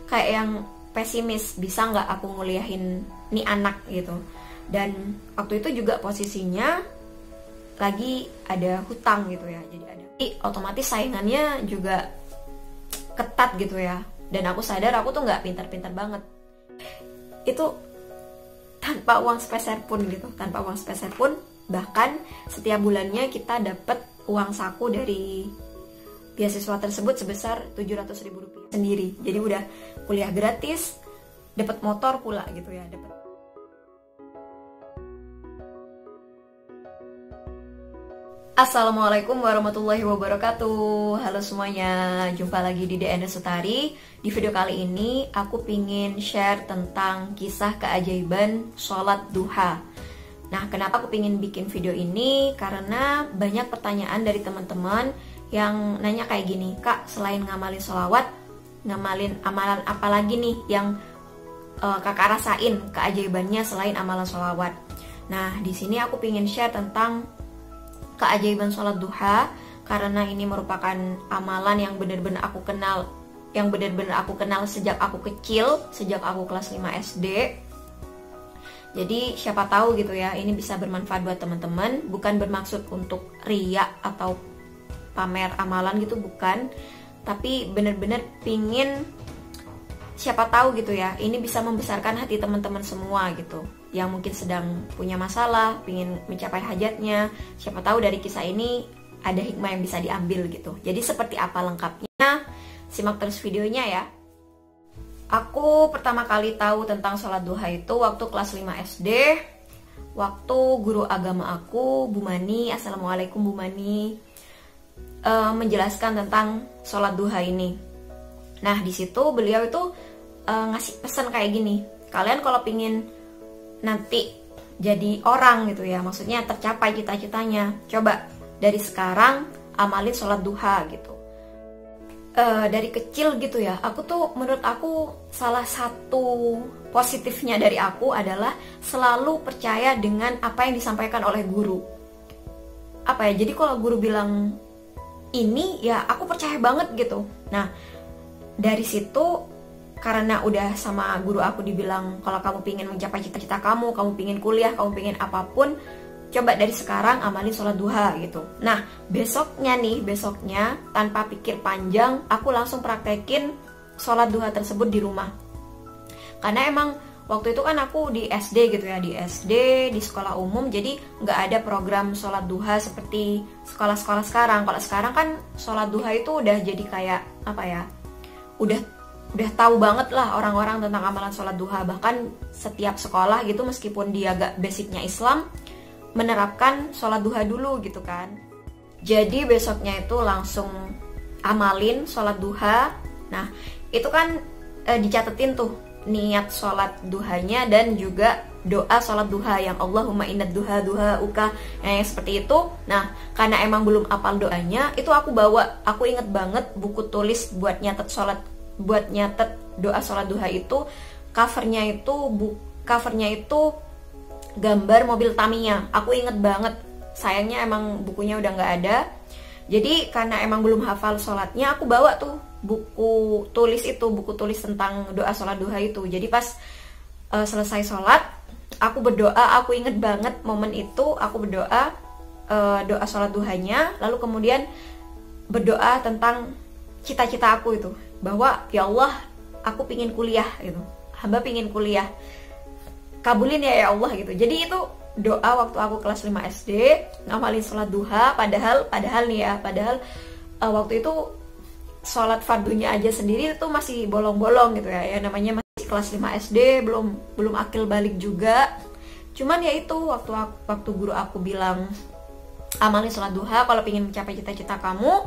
kayak yang pesimis, bisa nggak aku nguliahin nih anak gitu. Dan waktu itu juga posisinya lagi ada hutang gitu ya, jadi otomatis saingannya juga ketat gitu ya. Dan aku sadar aku tuh nggak pintar-pintar banget, itu tanpa uang sepeser pun gitu, tanpa uang sepeser pun. Bahkan setiap bulannya kita dapat uang saku dari beasiswa tersebut sebesar 700.000 rupiah sendiri. Jadi udah kuliah gratis, dapat motor pula gitu ya, dapat. Assalamualaikum warahmatullahi wabarakatuh. Halo semuanya, jumpa lagi di DNS Sutari. Di video kali ini aku pingin share tentang kisah keajaiban sholat duha. Nah, kenapa aku pingin bikin video ini? Karena banyak pertanyaan dari teman-teman yang nanya kayak gini, Kak, selain ngamalin sholawat, ngamalin amalan apa lagi nih yang kakak rasain keajaibannya selain amalan sholawat? Nah, di sini aku pingin share tentang keajaiban sholat duha, karena ini merupakan amalan yang benar-benar aku kenal, sejak aku kecil, sejak aku kelas 5 SD. Jadi siapa tahu gitu ya, ini bisa bermanfaat buat teman-teman. Bukan bermaksud untuk riya atau pamer amalan gitu, bukan. Tapi benar-benar pingin, siapa tahu gitu ya, ini bisa membesarkan hati teman-teman semua gitu, yang mungkin sedang punya masalah, pingin mencapai hajatnya. Siapa tahu dari kisah ini ada hikmah yang bisa diambil gitu. Jadi seperti apa lengkapnya? Simak terus videonya ya. Aku pertama kali tahu tentang sholat duha itu waktu kelas 5 SD. Waktu guru agama aku, Bu Mani, Assalamualaikum Bu Mani, menjelaskan tentang sholat duha ini. Nah, di situ beliau itu ngasih pesan kayak gini, kalian kalau pingin nanti jadi orang gitu ya, maksudnya tercapai cita-citanya, coba dari sekarang amalin sholat duha gitu. Dari kecil gitu ya, aku tuh, menurut aku salah satu positifnya dari aku adalah selalu percaya dengan apa yang disampaikan oleh guru. Apa ya, jadi kalau guru bilang ini ya aku percaya banget gitu. Nah, dari situ, karena udah sama guru aku dibilang kalau kamu pingin mencapai cita-cita kamu pingin kuliah, kamu pingin apapun, coba dari sekarang amalin sholat duha gitu. Nah, besoknya tanpa pikir panjang, aku langsung praktekin sholat duha tersebut di rumah. Karena emang waktu itu kan aku di SD gitu ya, di SD, di sekolah umum, jadi nggak ada program sholat duha seperti sekolah-sekolah sekarang. Kalau sekarang kan sholat duha itu udah jadi kayak apa ya, udah tahu banget lah orang-orang tentang amalan sholat duha. Bahkan setiap sekolah gitu, meskipun dia agak basicnya Islam, menerapkan sholat duha dulu gitu kan. Jadi besoknya itu langsung amalin sholat duha. Nah, itu kan dicatetin tuh niat sholat duhanya dan juga doa sholat duha yang Allahumma innad duha duha uka, yang seperti itu. Nah, karena emang belum apal doanya, itu aku inget banget buku tulis buat nyatet doa sholat duha itu. Covernya itu gambar mobil Tamiya. Aku inget banget. Sayangnya emang bukunya udah nggak ada. Jadi karena emang belum hafal sholatnya, aku bawa tuh buku tulis tentang doa sholat duha itu. Jadi pas selesai sholat, aku berdoa. Aku inget banget momen itu. Aku berdoa doa sholat duhanya, lalu kemudian berdoa tentang cita-cita aku itu, bahwa ya Allah, aku pingin kuliah gitu, hamba pingin kuliah, kabulin ya Allah gitu. Jadi itu doa waktu aku kelas 5 SD, ngamalin sholat duha. Padahal waktu itu sholat fardunya aja sendiri itu masih bolong-bolong gitu ya, namanya masih kelas 5 SD, belum akil balik juga. Cuman ya itu, waktu guru aku bilang amalin sholat duha kalau pingin mencapai cita-cita kamu,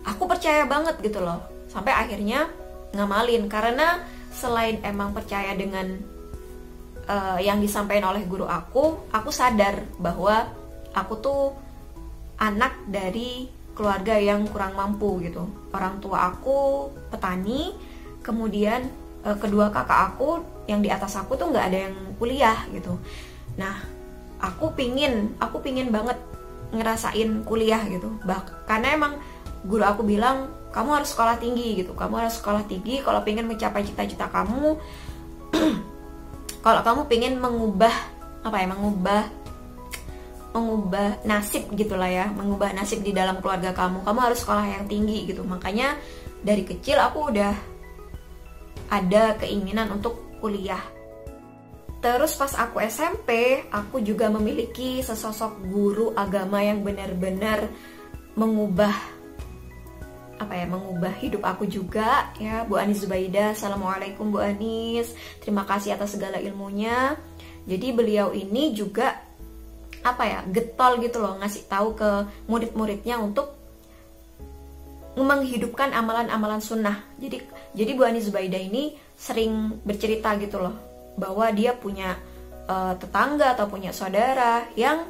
aku percaya banget gitu loh. Sampai akhirnya ngamalin, karena selain emang percaya dengan yang disampaikan oleh guru aku sadar bahwa aku tuh anak dari keluarga yang kurang mampu gitu. Orang tua aku petani, kemudian kedua kakak aku yang di atas aku tuh nggak ada yang kuliah gitu. Nah, aku pingin banget ngerasain kuliah gitu. Karena emang guru aku bilang kamu harus sekolah tinggi gitu, kamu harus sekolah tinggi kalau pengen mencapai cita-cita kamu. Kalau kamu pengen mengubah mengubah nasib gitulah ya, mengubah nasib di dalam keluarga kamu harus sekolah yang tinggi gitu. Makanya dari kecil aku udah ada keinginan untuk kuliah. Terus pas aku SMP, aku juga memiliki sesosok guru agama yang benar-benar mengubah hidup aku juga ya, Bu Anis Zubaidah. Assalamualaikum Bu Anis, terima kasih atas segala ilmunya. Jadi beliau ini juga getol gitu loh, ngasih tahu ke murid-muridnya untuk menghidupkan amalan-amalan sunnah. Jadi Bu Anis Zubaidah ini sering bercerita gitu loh, bahwa dia punya tetangga atau punya saudara yang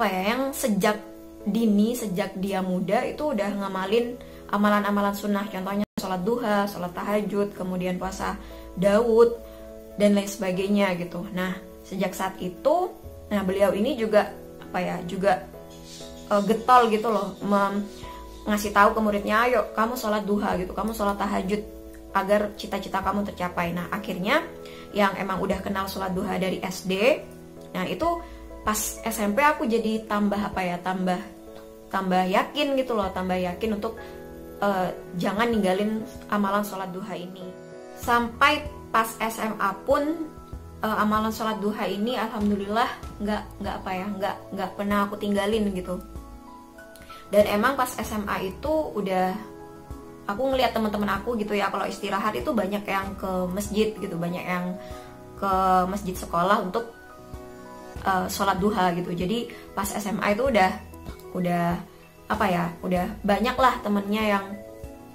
yang sejak dia muda itu udah ngamalin amalan-amalan sunnah. Contohnya sholat duha, sholat tahajud, kemudian puasa Daud dan lain sebagainya gitu. Nah sejak saat itu, beliau ini juga getol gitu loh, ngasih tahu ke muridnya, ayo kamu sholat duha gitu, kamu sholat tahajud agar cita-cita kamu tercapai. Nah akhirnya yang emang udah kenal sholat duha dari SD, nah itu pas SMP aku jadi tambah yakin gitu loh, tambah yakin untuk jangan ninggalin amalan sholat duha ini. Sampai pas SMA pun amalan sholat duha ini alhamdulillah nggak pernah aku tinggalin gitu. Dan emang pas SMA itu udah aku ngeliat teman-teman aku gitu ya, kalau istirahat itu banyak yang ke masjid gitu, banyak yang ke masjid sekolah untuk sholat duha gitu. Jadi pas SMA itu udah banyak lah temennya yang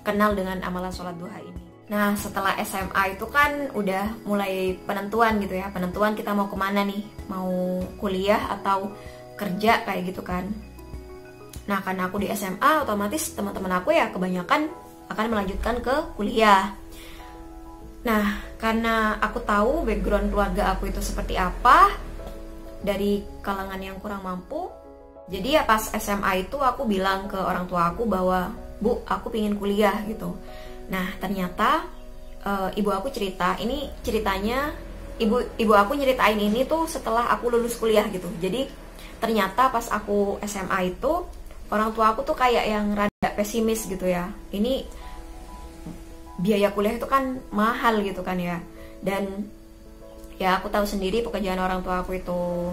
kenal dengan amalan sholat duha ini. Nah setelah SMA itu kan udah mulai penentuan gitu ya, penentuan kita mau kemana nih, mau kuliah atau kerja kayak gitu kan. Nah karena aku di SMA, otomatis teman-teman aku ya kebanyakan akan melanjutkan ke kuliah. Nah karena aku tahu background keluarga aku itu seperti apa, dari kalangan yang kurang mampu, jadi ya pas SMA itu aku bilang ke orang tua aku bahwa, Bu, aku pengen kuliah gitu. Nah ternyata ibu aku cerita, ini ceritanya ibu aku nyeritain ini tuh setelah aku lulus kuliah gitu. Jadi ternyata pas aku SMA itu orang tua aku tuh kayak yang rada pesimis gitu ya, ini biaya kuliah itu kan mahal gitu kan ya. Dan ya aku tahu sendiri pekerjaan orang tua aku itu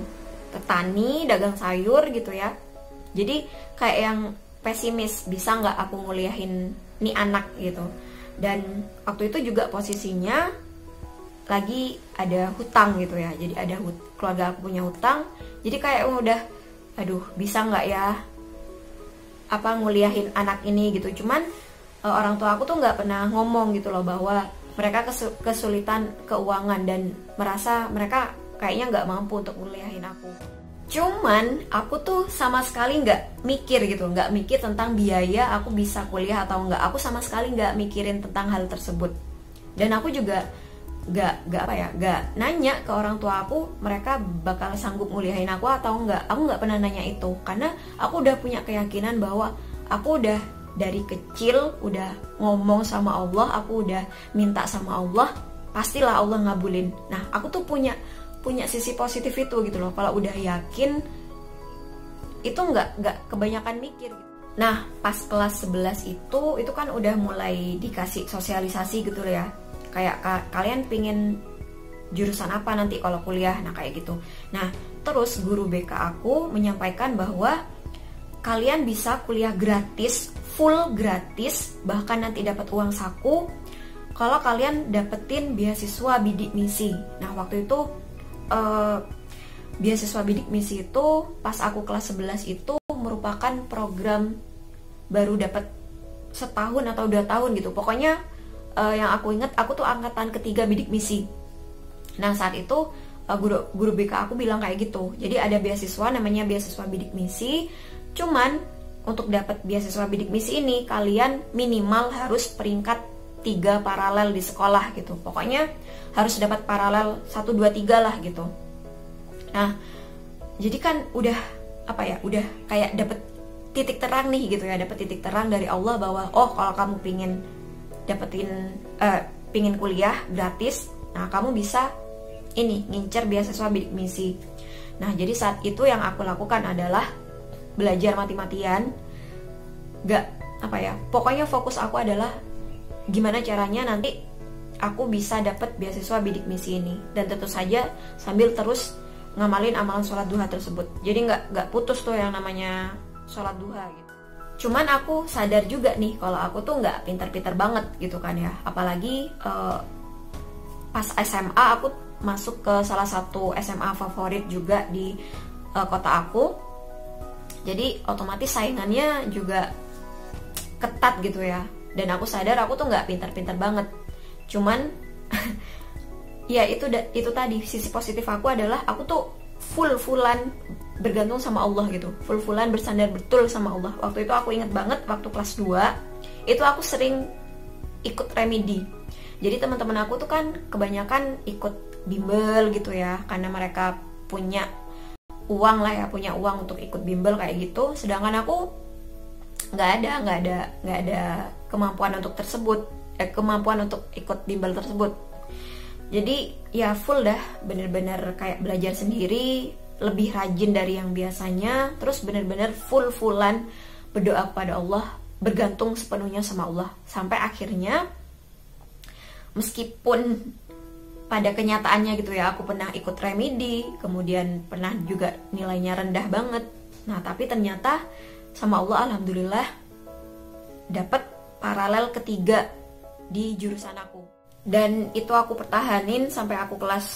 petani, dagang sayur gitu ya. Jadi kayak yang pesimis, bisa nggak aku nguliahin nih anak gitu. Dan waktu itu juga posisinya lagi ada hutang gitu ya, jadi ada keluarga aku punya hutang. Jadi kayak udah, aduh bisa nggak ya nguliahin anak ini gitu. Cuman orang tua aku tuh nggak pernah ngomong gitu loh bahwa mereka kesulitan keuangan dan merasa mereka kayaknya nggak mampu untuk nguliahin aku. Cuman aku tuh sama sekali nggak mikir gitu, nggak mikir tentang biaya aku bisa kuliah atau nggak. Aku sama sekali nggak mikirin tentang hal tersebut. Dan aku juga nggak nanya ke orang tua aku mereka bakal sanggup nguliahin aku atau nggak. Aku nggak pernah nanya itu karena aku udah punya keyakinan bahwa aku udah dari kecil udah ngomong sama Allah, aku udah minta sama Allah, pastilah Allah ngabulin. Nah aku tuh punya sisi positif itu gitu loh. Kalau udah yakin itu nggak kebanyakan mikir gitu. Nah pas kelas 11 itu kan udah mulai dikasih sosialisasi gitu loh ya, kayak kalian pingin jurusan apa nanti kalau kuliah, nah kayak gitu. Nah terus guru BK aku menyampaikan bahwa kalian bisa kuliah gratis, full gratis, bahkan nanti dapat uang saku kalau kalian dapetin beasiswa bidik misi. Nah waktu itu beasiswa bidik misi itu pas aku kelas 11 itu merupakan program baru dapat setahun atau 2 tahun gitu. Pokoknya yang aku ingat, aku tuh angkatan ketiga bidik misi. Nah saat itu guru BK aku bilang kayak gitu. Jadi ada beasiswa namanya beasiswa bidik misi. Cuman untuk dapat beasiswa bidik misi ini kalian minimal harus peringkat 3 paralel di sekolah gitu. Pokoknya harus dapat paralel 1, 2, 3 lah gitu. Nah jadi kan udah udah kayak dapet titik terang nih gitu ya, dapat titik terang dari Allah bahwa oh kalau kamu pingin kuliah gratis, nah kamu bisa ini ngincer beasiswa bidik misi. Nah jadi saat itu yang aku lakukan adalah belajar mati-matian, pokoknya fokus aku adalah gimana caranya nanti aku bisa dapat beasiswa bidik misi ini, dan tentu saja sambil terus ngamalin amalan sholat duha tersebut. Jadi nggak putus tuh yang namanya sholat duha gitu. Cuman aku sadar juga nih kalau aku tuh nggak pintar-pintar banget gitu kan ya, apalagi pas SMA aku masuk ke salah satu SMA favorit juga di kota aku. Jadi otomatis saingannya juga ketat gitu ya, dan aku sadar aku tuh nggak pintar-pintar banget. Cuman ya itu tadi sisi positif aku adalah aku tuh full-fullan bergantung sama Allah gitu, full-fullan bersandar betul sama Allah. Waktu itu aku inget banget waktu kelas 2 itu aku sering ikut remedi. Jadi teman-teman aku tuh kan kebanyakan ikut bimbel gitu ya, karena mereka punya uang lah ya, punya uang untuk ikut bimbel kayak gitu. Sedangkan aku nggak ada kemampuan untuk kemampuan untuk ikut bimbel tersebut. Jadi ya full dah, bener-bener kayak belajar sendiri, lebih rajin dari yang biasanya, terus bener-bener full-fullan berdoa kepada Allah, bergantung sepenuhnya sama Allah. Sampai akhirnya meskipun pada kenyataannya gitu ya, aku pernah ikut remedi, kemudian pernah juga nilainya rendah banget. Nah tapi ternyata sama Allah alhamdulillah dapat paralel ketiga di jurusan aku. Dan itu aku pertahanin sampai aku kelas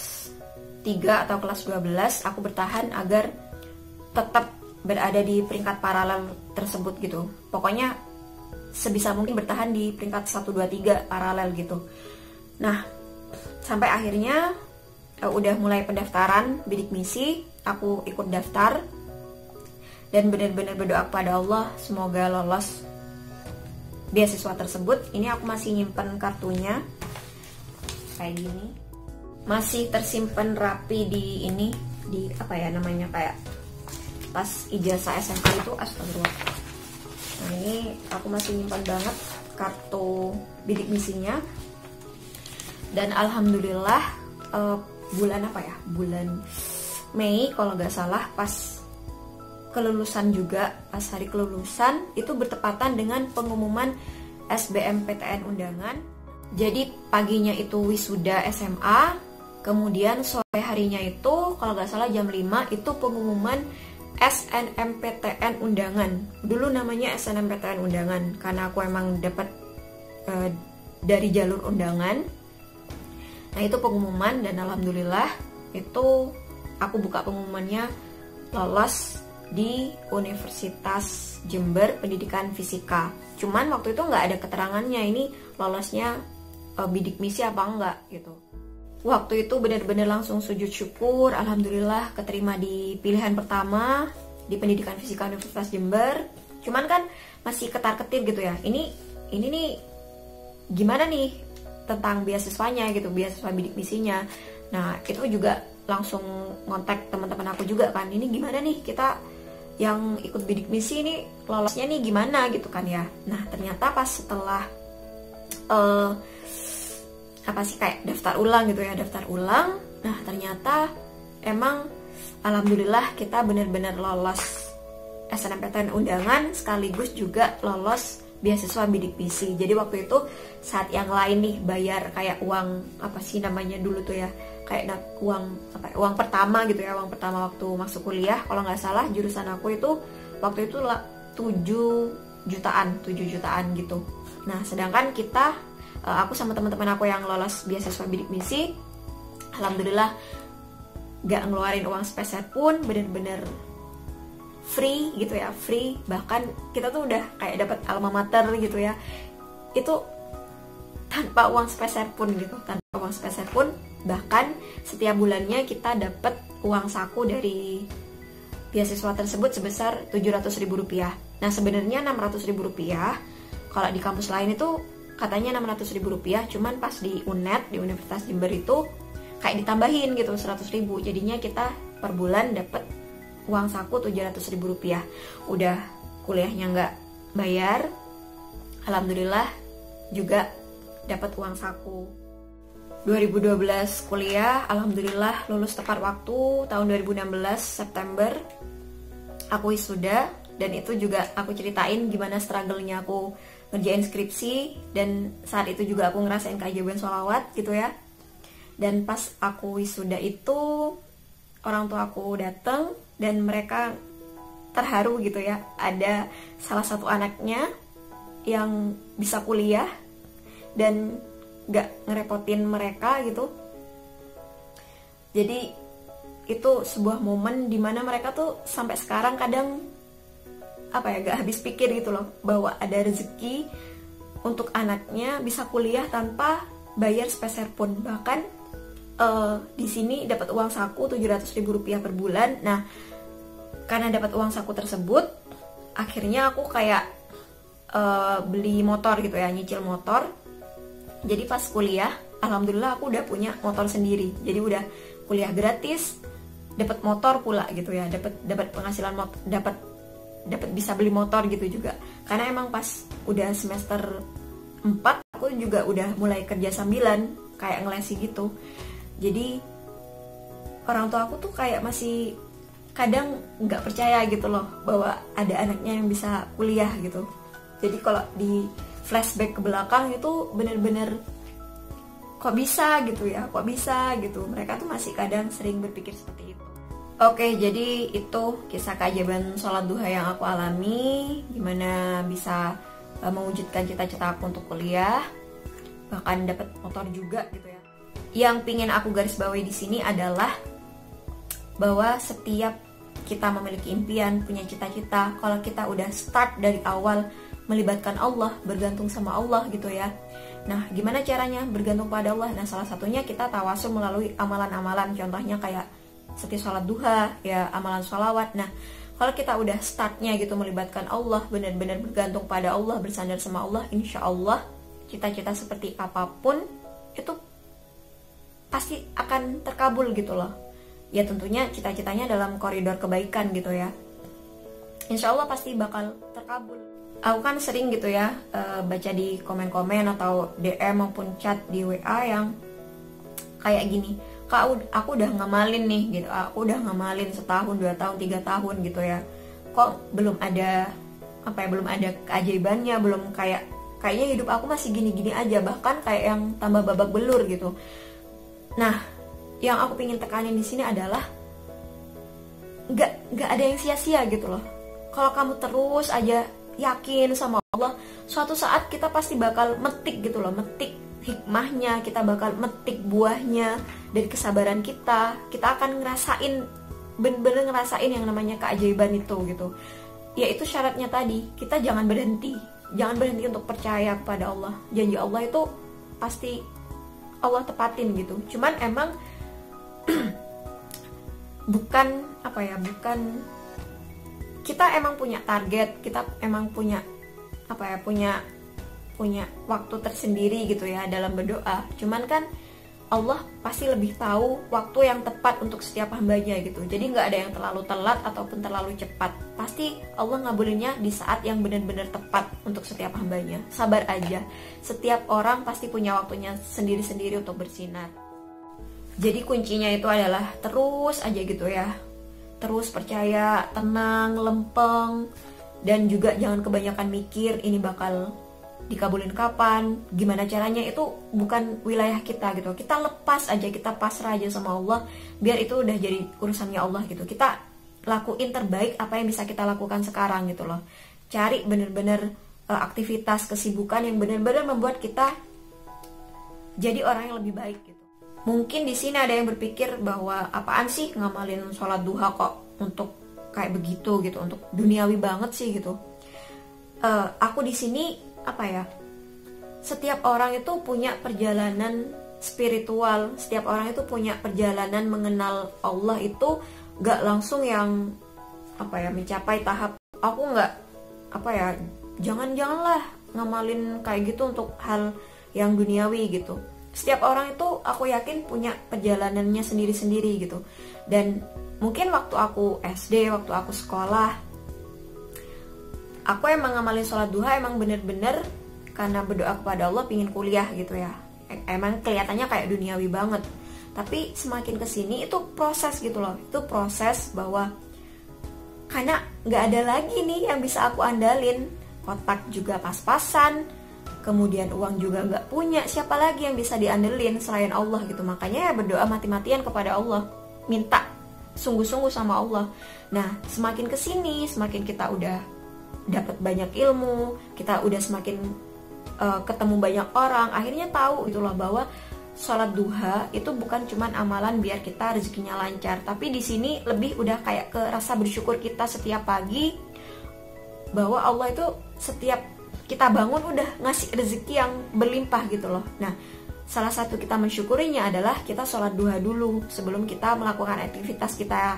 3 atau kelas 12, aku bertahan agar tetap berada di peringkat paralel tersebut gitu. Pokoknya sebisa mungkin bertahan di peringkat 1, 2, 3 paralel gitu. Nah sampai akhirnya udah mulai pendaftaran bidik misi, aku ikut daftar dan benar-benar berdoa kepada Allah semoga lolos beasiswa tersebut. Ini aku masih nyimpen kartunya kayak gini, masih tersimpan rapi di ini, di apa ya namanya, kayak tas ijazah SMA itu, astagfirullah. Nah ini aku masih nyimpan banget kartu bidik misinya. Dan alhamdulillah bulan Mei kalau nggak salah, pas kelulusan juga, pas hari kelulusan itu bertepatan dengan pengumuman SBMPTN undangan. Jadi paginya itu wisuda SMA, kemudian sore harinya itu kalau nggak salah jam 5 itu pengumuman SNMPTN undangan. Dulu namanya SNMPTN undangan karena aku emang dapat dari jalur undangan. Nah itu pengumuman, dan alhamdulillah itu aku buka pengumumannya lolos di Universitas Jember Pendidikan Fisika. Cuman waktu itu nggak ada keterangannya ini lolosnya bidik misi apa enggak gitu. Waktu itu benar-benar langsung sujud syukur, alhamdulillah keterima di pilihan pertama di Pendidikan Fisika Universitas Jember. Cuman kan masih ketar-ketir gitu ya. Ini nih gimana nih tentang beasiswanya gitu, beasiswa bidik misinya. Nah itu juga langsung ngontak teman-teman aku juga kan, ini gimana nih kita yang ikut bidik misi ini lolosnya nih gimana gitu kan ya. Nah ternyata pas setelah kayak daftar ulang gitu ya, nah ternyata emang alhamdulillah kita benar-benar lolos SNMPTN undangan sekaligus juga lolos beasiswa bidik misi. Jadi waktu itu saat yang lain nih bayar kayak uang apa sih namanya dulu tuh ya, kayak uang pertama gitu ya, uang pertama waktu masuk kuliah. Kalau nggak salah jurusan aku itu waktu itu 7 jutaan gitu. Nah sedangkan aku sama teman-teman aku yang lolos beasiswa bidik misi, alhamdulillah nggak ngeluarin uang sepeser pun, bener-bener free gitu ya, free. Bahkan kita tuh udah kayak dapat alma mater gitu ya, itu tanpa uang sepeser pun gitu, tanpa uang sepeser pun. Bahkan setiap bulannya kita dapat uang saku dari beasiswa tersebut sebesar Rp700.000. Nah sebenarnya Rp600.000 kalau di kampus lain itu katanya Rp600.000, cuman pas di UNED, di Universitas Jember itu kayak ditambahin gitu 100.000. Jadinya kita per bulan dapat uang saku Rp700.000. Udah kuliahnya nggak bayar, alhamdulillah juga dapat uang saku. 2012 kuliah, alhamdulillah lulus tepat waktu. Tahun 2016 September aku wisuda, dan itu juga aku ceritain gimana struggle-nya aku ngerjain skripsi, dan saat itu juga aku ngerasain keajaiban sholawat gitu ya. Dan pas aku wisuda itu orang tua aku datang dan mereka terharu gitu ya, ada salah satu anaknya yang bisa kuliah dan gak ngerepotin mereka gitu. Jadi itu sebuah momen dimana mereka tuh sampai sekarang kadang gak habis pikir gitu loh, bahwa ada rezeki untuk anaknya bisa kuliah tanpa bayar sepeser pun. Bahkan di sini dapat uang saku 700.000 rupiah per bulan. Nah, karena dapat uang saku tersebut, akhirnya aku kayak beli motor gitu ya, nyicil motor. Jadi pas kuliah, alhamdulillah aku udah punya motor sendiri. Jadi udah kuliah gratis, dapat motor pula gitu ya, dapat penghasilan dapat bisa beli motor gitu juga. Karena emang pas udah semester 4 aku juga udah mulai kerja sambilan kayak ngelesi gitu. Jadi orang tua aku tuh kayak masih kadang nggak percaya gitu loh bahwa ada anaknya yang bisa kuliah gitu. Jadi kalau di flashback ke belakang itu bener-bener kok bisa gitu ya, kok bisa gitu. Mereka tuh masih kadang sering berpikir seperti itu. Oke, jadi itu kisah keajaiban sholat duha yang aku alami, gimana bisa mewujudkan cita-cita aku untuk kuliah, bahkan dapat motor juga gitu ya. Yang pingin aku garis bawahi di sini adalah bahwa setiap kita memiliki impian, punya cita-cita, kalau kita udah start dari awal melibatkan Allah, bergantung sama Allah gitu ya. Nah, gimana caranya bergantung pada Allah? Nah, salah satunya kita tawasul melalui amalan-amalan, contohnya kayak seperti sholat duha, ya amalan sholawat. Nah, kalau kita udah startnya gitu melibatkan Allah, benar-benar bergantung pada Allah, bersandar sama Allah, insya Allah cita-cita seperti apapun itu pasti akan terkabul gitu loh. Ya tentunya cita-citanya dalam koridor kebaikan gitu ya. Insya Allah pasti bakal terkabul. Aku kan sering gitu ya baca di komen-komen atau DM maupun chat di WA yang kayak gini, Kak, aku udah ngamalin nih gitu, aku udah ngamalin setahun, 2 tahun, 3 tahun gitu ya, kok belum ada belum ada keajaibannya, belum kayaknya hidup aku masih gini-gini aja, bahkan kayak yang tambah babak belur gitu. Nah, yang aku pengen tekanin di sini adalah nggak ada yang sia-sia gitu loh. Kalau kamu terus aja yakin sama Allah, suatu saat kita pasti bakal metik gitu loh, metik hikmahnya, kita bakal metik buahnya dari kesabaran kita. Kita akan ngerasain, bener-bener ngerasain yang namanya keajaiban itu gitu. Yaitu syaratnya tadi, kita jangan berhenti untuk percaya kepada Allah. Janji Allah itu pasti Allah tepatin gitu. Cuman emang bukan kita emang punya target, kita emang punya punya waktu tersendiri gitu ya dalam berdoa. Cuman kan Allah pasti lebih tahu waktu yang tepat untuk setiap hambanya gitu. Jadi nggak ada yang terlalu telat ataupun terlalu cepat. Pasti Allah ngabulinnya di saat yang benar-benar tepat untuk setiap hambanya. Sabar aja. Setiap orang pasti punya waktunya sendiri-sendiri untuk bersinar. Jadi kuncinya itu adalah terus aja gitu ya. Terus percaya, tenang, lempeng, dan juga jangan kebanyakan mikir ini bakal dikabulin kapan, gimana caranya, itu bukan wilayah kita gitu. Kita lepas aja, kita pasrah aja sama Allah, biar itu udah jadi urusannya Allah gitu. Kita lakuin terbaik apa yang bisa kita lakukan sekarang gitu loh. Cari bener-bener aktivitas, kesibukan yang bener-bener membuat kita jadi orang yang lebih baik gitu. Mungkin di sini ada yang berpikir bahwa apaan sih ngamalin sholat duha kok untuk kayak begitu gitu, untuk duniawi banget sih gitu. Aku di sini setiap orang itu punya perjalanan spiritual, setiap orang itu punya perjalanan mengenal Allah itu gak langsung yang mencapai tahap aku janganlah ngamalin kayak gitu untuk hal yang duniawi gitu. Setiap orang itu aku yakin punya perjalanannya sendiri-sendiri gitu. Dan mungkin waktu aku SD, waktu aku sekolah, aku emang ngamalin sholat duha emang bener-bener karena berdoa kepada Allah pingin kuliah gitu ya. Emang kelihatannya kayak duniawi banget, tapi semakin kesini itu proses gitu loh. Itu proses bahwa karena nggak ada lagi nih yang bisa aku andalin. Kotak juga pas-pasan, kemudian uang juga nggak punya, siapa lagi yang bisa diandelin selain Allah gitu. Makanya ya berdoa mati-matian kepada Allah, minta sungguh-sungguh sama Allah. Nah semakin kesini, semakin kita udah dapat banyak ilmu, kita udah semakin ketemu banyak orang, akhirnya tahu gitu loh bahwa sholat duha itu bukan cuman amalan biar kita rezekinya lancar, tapi di sini lebih udah kayak ke rasa bersyukur kita setiap pagi, bahwa Allah itu setiap kita bangun udah ngasih rezeki yang berlimpah gitu loh. Nah salah satu kita mensyukurinya adalah kita sholat duha dulu sebelum kita melakukan aktivitas kita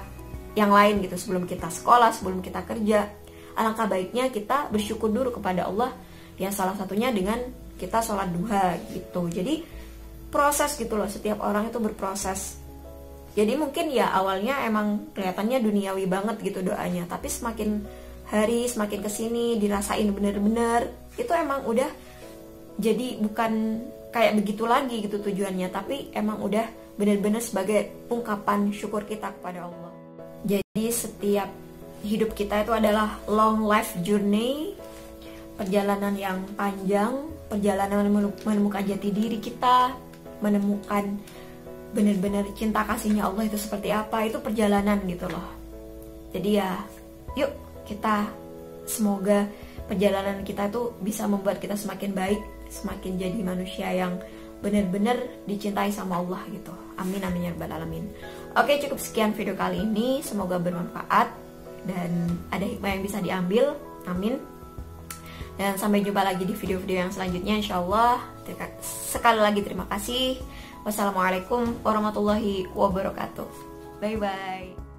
yang lain gitu, sebelum kita sekolah, sebelum kita kerja. Alangkah baiknya kita bersyukur dulu kepada Allah, ya salah satunya dengan kita sholat duha gitu. Jadi proses gitu loh, setiap orang itu berproses. Jadi mungkin ya awalnya emang kelihatannya duniawi banget gitu doanya, tapi semakin hari semakin kesini dirasain bener-bener itu emang udah jadi bukan kayak begitu lagi gitu tujuannya, tapi emang udah bener-bener sebagai ungkapan syukur kita kepada Allah. Jadi setiap hidup kita itu adalah long life journey, perjalanan yang panjang, perjalanan menemukan jati diri kita, menemukan benar-benar cinta kasihnya Allah itu seperti apa, itu perjalanan gitu loh. Jadi ya yuk kita semoga perjalanan kita tuh bisa membuat kita semakin baik, semakin jadi manusia yang benar-benar dicintai sama Allah gitu. Amin amin ya rabbal alamin. Oke, cukup sekian video kali ini, semoga bermanfaat dan ada hikmah yang bisa diambil. Amin. Dan sampai jumpa lagi di video-video yang selanjutnya insyaallah. Sekali lagi terima kasih. Wassalamualaikum warahmatullahi wabarakatuh. Bye bye.